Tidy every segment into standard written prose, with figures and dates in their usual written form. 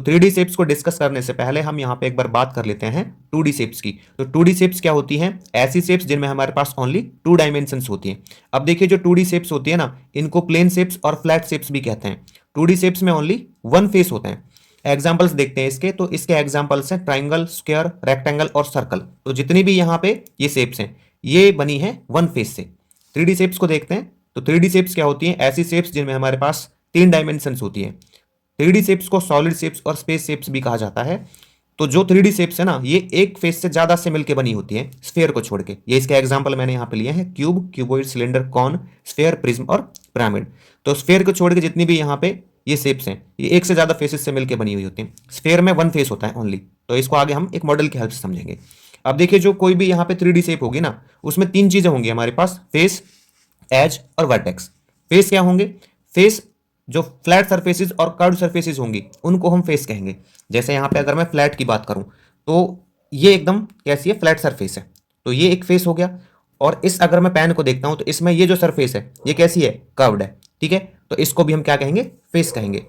3D shapes को discuss करने से पहले हम यहाँ पे एक बार बात कर लेते हैं 2D शेप्स की। तो 2D शेप्स क्या होती हैं? ऐसी शेप्स जिनमें हमारे पास ओनली 2 डायमेंशंस होती हैं। अब देखिए जो 2D शेप्स होती है ना, इनको प्लेन शेप्स और फ्लैट शेप्स भी कहते हैं। 2D शेप्स में ओनली वन फेस होता है। एग्जाम्पल्स देखते हैं इसके, तो इसके एग्जाम्पल्स हैं ट्राइंगल, स्क्वायर, रेक्टेंगल और सर्कल। तो जितनी भी यहाँ पे ये शेप्स हैं ये बनी है वन फेस से। 3D शेप्स को देखते हैं। तो 3D शेप्स क्या होती हैं? ऐसी शेप्स जिनमें हमारे पास 3 डायमेंशंस होती हैं। 3D शेप्स को सॉलिड शेप्स और स्पेस शेप्स भी कहा जाता है। तो जो 3D शेप्स है ना, ये एक फेस से ज्यादा से मिलकर बनी होती है, स्फेयर को छोड़ के। ये इसके एग्जांपल मैंने यहाँ पे लिए हैं: cube, cuboid, cylinder, cone, sphere, prism और पिरामिड। तो स्फेयर को छोड़ के जितनी भी यहाँ पे ये शेप्स हैं, ये एक से ज्यादा फेसेस से मिलकर बनी हुई होती हैं। स्फेयर में वन फेस होता है ओनली। तो इसको आगे हम एक मॉडल की हेल्प से समझेंगे। अब देखिए जो कोई भी यहाँ पे 3D शेप होगी ना, उसमें 3 चीजें होंगी हमारे पास: फेस, एज और वर्टेक्स। फेस क्या होंगे? फेस जो फ्लैट सरफेसेस और कर्व सरफेसेस होंगी उनको हम फेस कहेंगे। जैसे यहाँ पे अगर मैं फ्लैट की बात करूं तो ये एकदम कैसी है? फ्लैट सरफेस है, तो ये एक फेस हो गया। और इस अगर मैं पेन को देखता हूं तो इसमें ये जो सरफेस है ये कैसी है? कर्व्ड है, ठीक है। तो इसको भी हम क्या कहेंगे? फेस कहेंगे।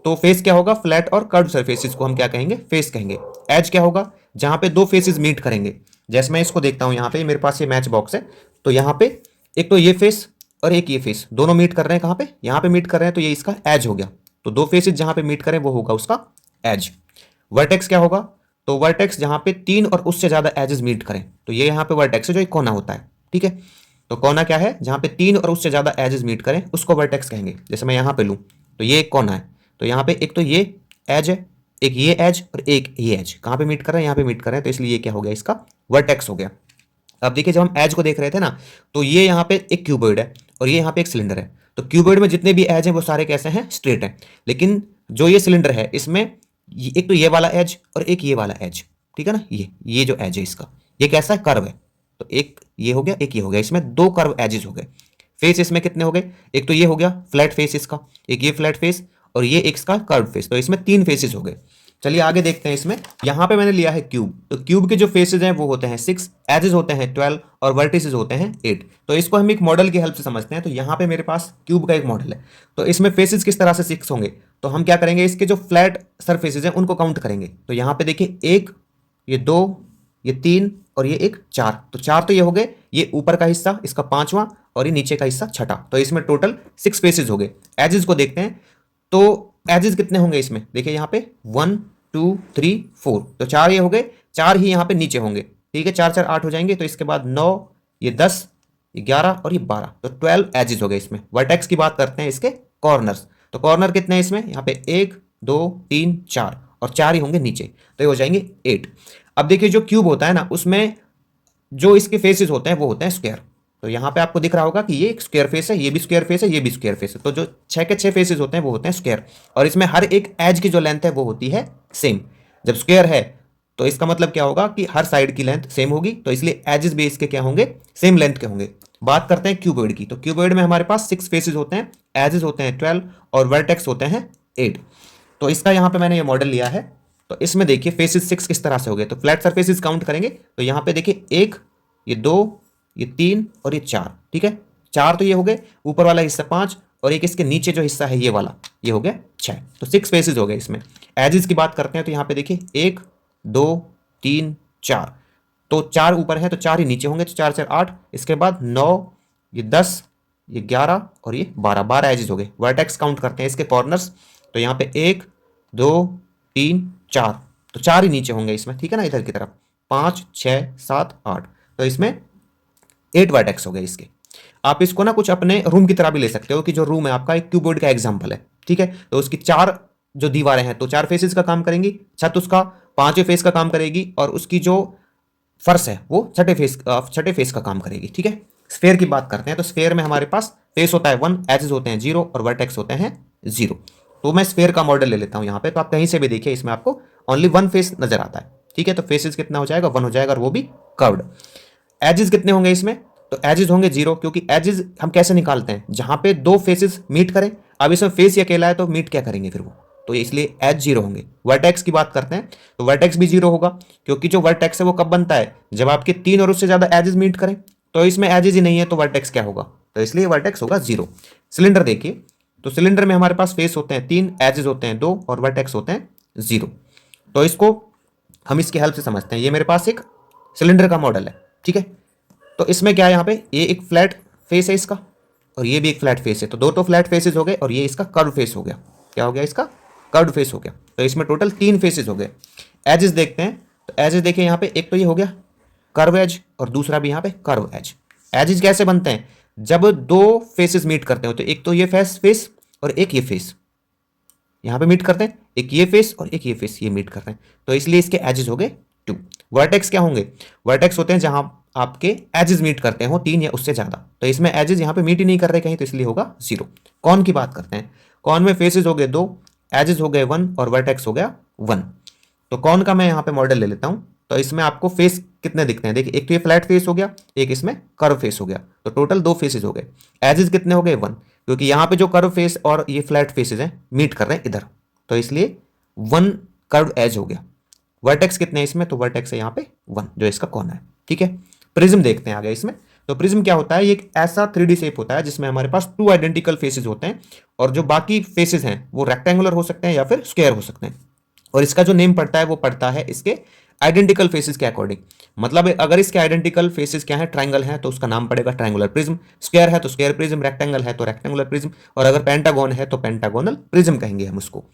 तो फेस क्या होगा? फ्लैट और कर्व सरफेसेस को हम क्या कहेंगे? फेस कहेंगे। एज क्या होगा? जहां पे दो फेसेस मीट करेंगे। जैसे मैं इसको देखता हूं, यहाँ पे मेरे पास ये मैच बॉक्स है, तो यहाँ पे एक तो ये फेस और एक ये फेस दोनों मीट कर रहे हैं। कहां पे? यहां पे मीट कर रहे हैं, तो ये इसका एज हो गया। तो दो फेसेस जहां पे मीट करें वो होगा उसका एज। वर्टेक्स क्या होगा? तो वर्टेक्स जहां पे 3 और उससे ज्यादा एजेस मीट करें, तो ये यहां पे वर्टेक्स है, जो एक कोना होता है, ठीक है। तो कोना क्या है? जहां पे 3 और उससे ज्यादा एजेस मीट करें उसको वर्टेक्स कहेंगे। जैसे मैं यहां पे लूं तो ये एक कोना है, तो यहां पे एक तो ये एज है, एक ये एज और एक ये एज। कहां पे मीट कर रहे हैं? यहां पे मीट कर रहे हैं, तो इसलिए ये क्या हो गया? इसका वर्टेक्स हो गया। अब देखिए जब हम एज को देख रहे थे ना, तो ये यहाँ पे एक क्यूबॉइड है और ये यहाँ पे एक सिलेंडर है। तो क्यूबॉइड में जितने भी एज हैं वो सारे कैसे हैं? स्ट्रेट हैं। लेकिन जो ये सिलेंडर है इसमें एक तो ये वाला एज और एक ये वाला एज, ठीक है ना। ये जो एज है इसका, ये कैसा है? कर्व है। तो एक ये हो गया, एक ये हो गया, इसमें 2 कर्व एजेस हो गए। फेस इसमें कितने हो गए? एक तो ये हो गया फ्लैट फेस इसका, एक ये फ्लैट फेस और ये एक इसका कर्व फेस। तो इसमें 3 फेसेस हो गए। चलिए आगे देखते हैं। इसमें यहां पे मैंने लिया है क्यूब। तो क्यूब के जो फेसेस हैं वो होते हैं 6, एजेस होते हैं 12 और वर्टिसेस होते हैं 8। तो इसको हम एक मॉडल की हेल्प से समझते हैं। तो यहां पे मेरे पास क्यूब का एक मॉडल है, तो इसमें फेसेस किस तरह से 6 होंगे? तो हम क्या करेंगे? इसके जो फ्लैट सरफेसेस हैं उनको काउंट करेंगे। तो यहां पे देखिए 1, ये 2, ये 3 और ये एक 4। तो 4 तो ये हो गए, ये ऊपर का हिस्सा इसका 5वां और ये नीचे का हिस्सा 6ठा। तो इसमें टोटल 6 फेसेस हो गए। एजेस को देखते हैं, तो एजेस कितने होंगे इसमें? देखिए यहाँ पे 1 2 3 4, तो 4 ये हो गए, 4 ही यहाँ पे नीचे होंगे, ठीक है। 4 4 8 हो जाएंगे। तो इसके बाद 9, ये 10, ये 11 और ये 12, तो 12 एजेस हो गए इसमें। वर्टेक्स की बात करते हैं इसके कॉर्नर्स। तो कॉर्नर कितने हैं इसमें? यहाँ पे 1 2 3 4 और 4 ही होंगे नीचे, तो ये हो जाएंगे 8। अब देखिए जो क्यूब होता है ना, उसमें जो इसके फेसेस होते हैं वो होते हैं स्क्वायर। तो यहाँ पे आपको दिख रहा होगा कि ये एक स्क्वायर फेस है, ये भी स्क्वायर फेस है, ये भी स्क्वायर फेस है। तो जो 6 के 6 फेसेस होते हैं वो होते हैं स्क्वायर। और इसमें हर एक एज की जो लेंथ है वो होती है सेम। जब स्क्वायर है तो इसका मतलब क्या होगा कि हर साइड की लेंथ सेम होगी, तो इसलिए एजेस भी इसके क्या होंगे? सेम लेंथ के होंगे। बात करते हैं क्यूबॉइड की। तो क्यूबॉइड में हमारे पास 6 फेसेस होते हैं, एजेस होते हैं 12 और वर्टेक्स होते हैं 8। तो इसका यहाँ पे मैंने ये मॉडल लिया है। तो इसमें देखिए फेसेस 6 किस तरह से हो गए। तो फ्लैट सरफेसेस काउंट करेंगे, तो यहाँ पे देखिए 1, ये 2, ये 3 और ये 4, ठीक है। 4 तो ये हो गए, ऊपर वाला हिस्सा 5 और एक इसके नीचे जो हिस्सा है ये वाला, ये हो गया 6। तो 6 फेसेस हो गए इसमें। एजेस की बात करते हैं, तो यहाँ पे देखिए 1 2 3 4, तो 4 ऊपर है तो 4 ही नीचे होंगे, तो 4 4 8। इसके बाद 9, ये 10, ये 11 और ये 12, 12 एजेस हो गए। वर्टेक्स काउंट करते हैं इसके कॉर्नर्स। तो यहाँ पे 1 2 3 4, तो 4 ही नीचे होंगे इसमें, ठीक है ना। इधर की तरफ 5 6 7 8, तो इसमें 8 वर्टेक्स हो गए इसके। आप इसको ना कुछ अपने रूम की तरह भी ले सकते हो कि जो रूम है आपका एक क्यूबॉइड का एग्जांपल है, ठीक है। तो उसकी 4 जो दीवारें हैं तो 4 फेसेस का काम करेंगी, छत उसका 5वें फेस का काम करेगी और उसकी जो फर्श है वो छठे फेस का काम करेगी, ठीक है। स्फेयर की बात करते हैं। तो स्फेयर में हमारे पास फेस होता है 1, एजेस होते हैं 0 और वर्टेक्स होते हैं 0। तो मैं स्फेयर का मॉडल ले लेता हूं यहाँ पे। तो आप कहीं से भी देखिए इसमें आपको ओनली 1 फेस नजर आता है, ठीक है। तो फेसेस कितना हो जाएगा? 1 हो जाएगा और वो भी कर्व्ड। एजेस कितने होंगे इसमें? तो एजेस होंगे 0, क्योंकि एजेस हम कैसे निकालते हैं? जहां पे 2 फेसेस मीट करें। अब इसमें फेस ही अकेला है तो मीट क्या करेंगे फिर वो, तो इसलिए एज 0 होंगे। वर्टेक्स की बात करते हैं, तो वर्टेक्स भी 0 होगा, क्योंकि जो वर्टेक्स है वो कब बनता है? जब आपके 3 और उससे ज्यादा एजेस मीट करें। तो इसमें एजेस ही नहीं है तो वर्टेक्स क्या होगा? तो इसलिए वर्टेक्स होगा 0। सिलेंडर देखिए, तो सिलेंडर में हमारे पास फेस होते हैं 3, एजेस होते हैं 2 और वर्टेक्स होते हैं 0। तो इसको हम इसकी हेल्प से समझते हैं। ये मेरे पास एक सिलेंडर का मॉडल है, ठीक है। तो इसमें क्या है, यहाँ पे ये एक फ्लैट फेस है इसका, और ये भी एक फ्लैट फेस है। तो दो तो फ्लैट फेसेस हो गए, और ये इसका कर्व फेस हो गया। क्या हो गया, इसका कर्व फेस हो गया। तो इसमें टोटल 3 फेसेस हो गए। एजेस देखते हैं, तो एजेस देखिए यहाँ पे, एक तो ये हो गया कर्व एज, और दूसरा भी यहाँ पे कर्व एज। एजेस कैसे बनते हैं, जब दो फेसेस मीट करते हो, तो एक तो ये फेस और एक ये फेस यहाँ पे मीट करते हैं, एक ये फेस और एक ये फेस ये मीट करते हैं। तो इसलिए इसके एजेस हो गए 2। वर्टेक्स क्या होंगे, वर्टेक्स होते हैं जहां आपके एजेस मीट करते हो 3 या उससे ज्यादा। तो इसमें एजेस यहाँ पे मीट ही नहीं कर रहे कहीं, तो इसलिए होगा 0। कौन की बात करते हैं, कौन में फेसेस हो गए 2, एजेस हो गए 1 और वर्टेक्स हो गया 1। तो कौन का मैं यहाँ पे मॉडल ले लेता हूँ। तो इसमें आपको फेस कितने दिखते हैं, देखिए एक तो ये फ्लैट फेस हो गया, एक इसमें कर्व फेस हो गया। तो टोटल 2 फेसेस हो गए। एजेस कितने हो गए 1, क्योंकि यहाँ पे जो कर्व फेस और ये फ्लैट फेसेस हैं मीट कर रहे हैं इधर, तो इसलिए 1 कर्व एज हो गया। वर्टेक्स कितने हैं इसमें, तो वर्टेक्स है यहाँ पे 1 जो इसका कॉर्नर है, ठीक है। प्रिज्म देखते हैं आगे इसमें। तो प्रिज्म क्या होता है, ये एक ऐसा 3D शेप होता है जिसमें हमारे पास 2 आइडेंटिकल फेसेस होते हैं, और जो बाकी फेसेस हैं वो रेक्टेंगुलर हो सकते हैं या फिर स्क्वायर हो सकते हैं। और इसका जो नेम पड़ता है वो पड़ता है इसके आइडेंटिकल फेसेस के अकॉर्डिंग। मतलब अगर इसके आइडेंटिकल फेसेस क्या है, ट्राइंगल है, तो उसका नाम पड़ेगा ट्राइंगुलर प्रिज्म। स्क्वायर है तो स्क्वायर प्रिज्म, रेक्टेंगल है तो रेक्टेंगुलर प्रिज्म, और अगर पेंटागन है तो पेंटागोनल प्रिज्म कहेंगे हम उसको।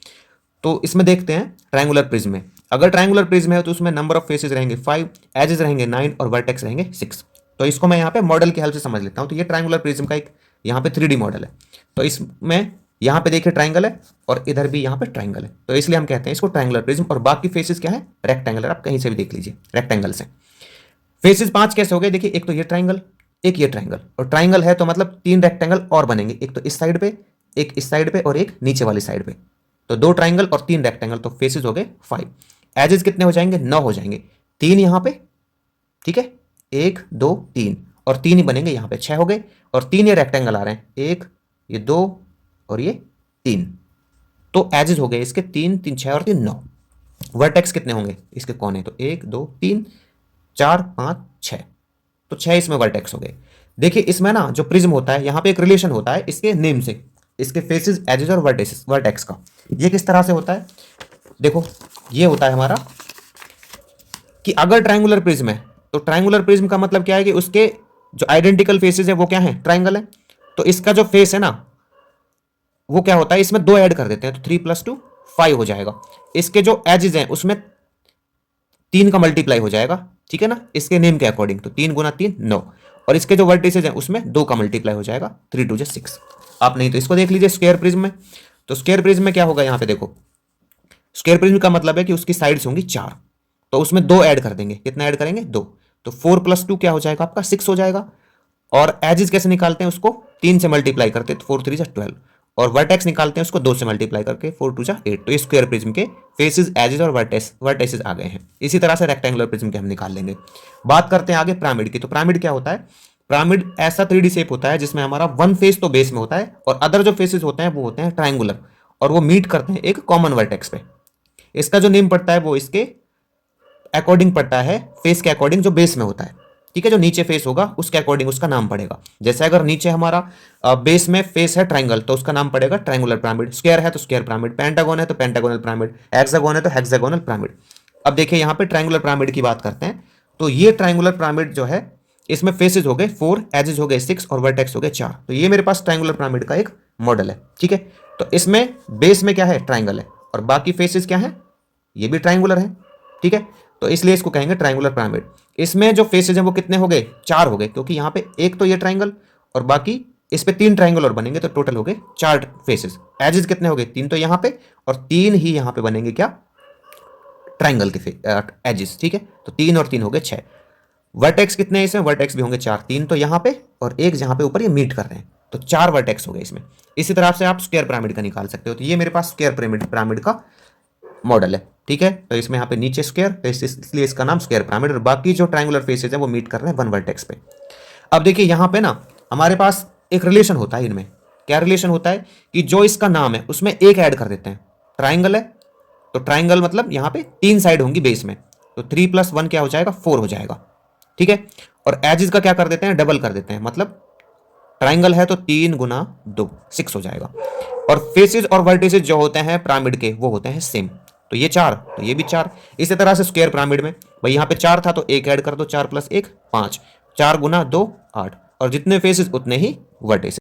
तो इसमें देखते हैं ट्राइंगुलर प्रिज्म में, अगर ट्राइंगुलर प्रिज्म है तो उसमें नंबर ऑफ फेसेस रहेंगे 5, एजेस रहेंगे 9 और वर्टेक्स रहेंगे 6। तो इसको मैं यहाँ पे मॉडल की हेल्प से समझ लेता हूँ। तो ये ट्राइंगुलर प्रिज्म का एक यहाँ पे 3D मॉडल है। तो इसमें यहाँ पे देखिए ट्राइंगल है, और इधर भी यहाँ पे ट्राइंगल है, तो इसलिए हम कहते हैं इसको ट्राइंगुलर प्रिज्म। और बाकी फेसेस क्या है, रेक्टेंगुलर। आप कहीं से भी देख लीजिए रेक्टेंगल से। फेसेस 5 कैसे हो गए, देखिए एक तो ये ट्राइंगल, एक ये ट्राइंगल, और ट्राइंगल है तो मतलब 3 रेक्टेंगल और बनेंगे, एक तो इस साइड पे, एक इस साइड पे और एक नीचे वाली साइड पे। तो 2 ट्राइंगल और 3 रेक्टेंगल, तो फेसेस हो गए 5। एजेस कितने हो जाएंगे, 9 हो जाएंगे। 3 यहाँ पे, ठीक है, 1 2 3, और 3 ही बनेंगे यहाँ पे, 6 हो गए। और 3 ये रेक्टेंगल आ रहे हैं, 1 ये 2 और ये 3। तो एजेस हो गए इसके 3 3 6 और 3 9। वर्टेक्स कितने होंगे इसके कोने, तो 1 2 3 4 5 6, तो 6 इसमें वर्टेक्स हो गए। देखिए इसमें ना जो प्रिज्म होता है, यहाँ पे एक रिलेशन होता है इसके नेम से, इसके फेसेस, एजेस और वर्टेक्स का। ये किस तरह से होता है, देखो ये होता है हमारा कि अगर ट्राइंगुलर प्रिज्म है, तो ट्राइंगुलर प्रिज्म का मतलब क्या है कि उसके जो आइडेंटिकल फेसेस है वो क्या है, ट्राइंगल है। तो इसका जो फेस है ना वो क्या होता है, इसमें 2 ऐड कर देते हैं, तो 3 + 2 5 हो जाएगा। इसके जो एजेस हैं उसमें 3 का मल्टीप्लाई हो जाएगा, ठीक है ना, इसके नेम के अकॉर्डिंग। तो 3 × 3 9, और इसके जो वर्टिसेस हैं उसमें 2 का मल्टीप्लाई हो जाएगा, 3 2 6। आप नहीं तो इसको देख लीजिए स्क्वायर प्रिज्म में। तो स्क्वायर प्रिज्म में क्या होगा, यहाँ पे देखो स्क्वायर प्रिज्म का मतलब है कि उसकी साइड्स होंगी 4, तो उसमें 2 ऐड कर देंगे। कितना ऐड करेंगे, 2। तो 4 + 2 क्या हो जाएगा आपका, 6 हो जाएगा। और एजेस कैसे निकालते हैं, उसको 3 से मल्टीप्लाई करते हैं, तो 4 3 = 12। और वर्टेक्स निकालते हैं उसको 2 से मल्टीप्लाई करके, 4 2 = 8। तो ये स्क्वायर प्रिज्म के फेसेस, एजेस और वर्टेसेस आ गए हैं। इसी तरह से रेक्टेंगुलर प्रिज्म के हम निकाल लेंगे। बात करते हैं आगे पिरामिड की। तो पिरामिड क्या होता है, पिरामिड ऐसा 3D शेप होता है जिसमें हमारा 1 फेस तो बेस में होता है, और अदर जो फेसेस होते हैं वो होते हैं ट्राइंगुलर, और वो मीट करते हैं एक कॉमन वर्टेक्स पे। इसका जो नेम पड़ता है वो इसके अकॉर्डिंग पड़ता है, फेस के अकॉर्डिंग जो बेस में होता है, ठीक है। जो नीचे फेस होगा उसके अकॉर्डिंग उसका नाम पड़ेगा। जैसे अगर नीचे हमारा बेस में फेस है ट्राइंगल, तो उसका नाम पड़ेगा ट्राइंगुलर पिरामिड। स्क्वायर है तो स्क्वायर पिरामिड, पेंटागन है तो पेंटागोनल पिरामिड, हेक्सागोन है तो हेक्सागोनल पिरामिड। अब देखिए यहाँ पे ट्राइंगुलर पिरामिड की बात करते हैं। तो ये ट्राइंगुलर पिरामिड जो है, इसमें फेसेस हो गए 4, एजेस हो गए 6 और वर्टेक्स हो गए 4। तो ये मेरे पास ट्राइंगुलर पिरामिड का एक मॉडल है, ठीक है। तो इसमें बेस में क्या है, ट्राइंगल है, और बाकी फेसेस क्या है, ये भी ट्राइंगुलर है, ठीक है। तो इसलिए इसको कहेंगे ट्राइंगुलर पिरामिड। इसमें जो फेसेज हैं वो कितने हो गए, 4 हो गए, क्योंकि यहाँ पे एक तो ये ट्राइंगल और बाकी इस पे 3 ट्राइंगल और बनेंगे, तो टोटल हो गए 4 फेसेस। एजेस कितने हो गए, 3 तो यहाँ पे और 3 ही यहाँ पे बनेंगे, क्या, ट्राइंगल के एजेस, ठीक है। तो 3 और 3 हो गए 6। वर्टेक्स कितने हैं इसमें, वर्टेक्स भी होंगे 4, 3 तो यहाँ पे और एक जहाँ पे ऊपर ये मीट कर रहे हैं, तो 4 वर्टेक्स हो गए इसमें। इसी तरह से आप स्क्वायर पिरामिड का निकाल सकते हो। तो ये मेरे पास स्क्वायर पिरामिड का मॉडल है, ठीक है। तो इसमें यहाँ पे नीचे स्क्वायर, तो इसलिए इसका नाम स्क्वायर पिरामिड, और बाकी जो ट्राइंगुलर फेसेस हैं वो मीट कर रहे हैं 1 वर्टेक्स पे। अब देखिए यहाँ पे ना हमारे पास एक रिलेशन होता है इनमें। क्या रिलेशन होता है कि जो इसका नाम है उसमें एक ऐड कर देते हैं। ट्राइंगल है तो ट्राइंगल मतलब यहाँ पे 3 साइड होंगी बेस में, तो 3 + 1 क्या हो जाएगा, 4 हो जाएगा, ठीक है। और एजेस का क्या कर देते हैं, डबल कर देते हैं, मतलब ट्राइंगल है तो 3 × 2 6 हो जाएगा। और फेसेस और वर्टिसेस जो होते हैं पिरामिड के वो होते हैं सेम, तो ये 4, तो ये भी 4। इसी तरह से स्क्वायर पिरामिड में भाई यहाँ पे 4 था तो 1 ऐड कर दो, 4 + 1 5, 4 × 2 8, और जितने फेसेस उतने ही वर्टेसेस।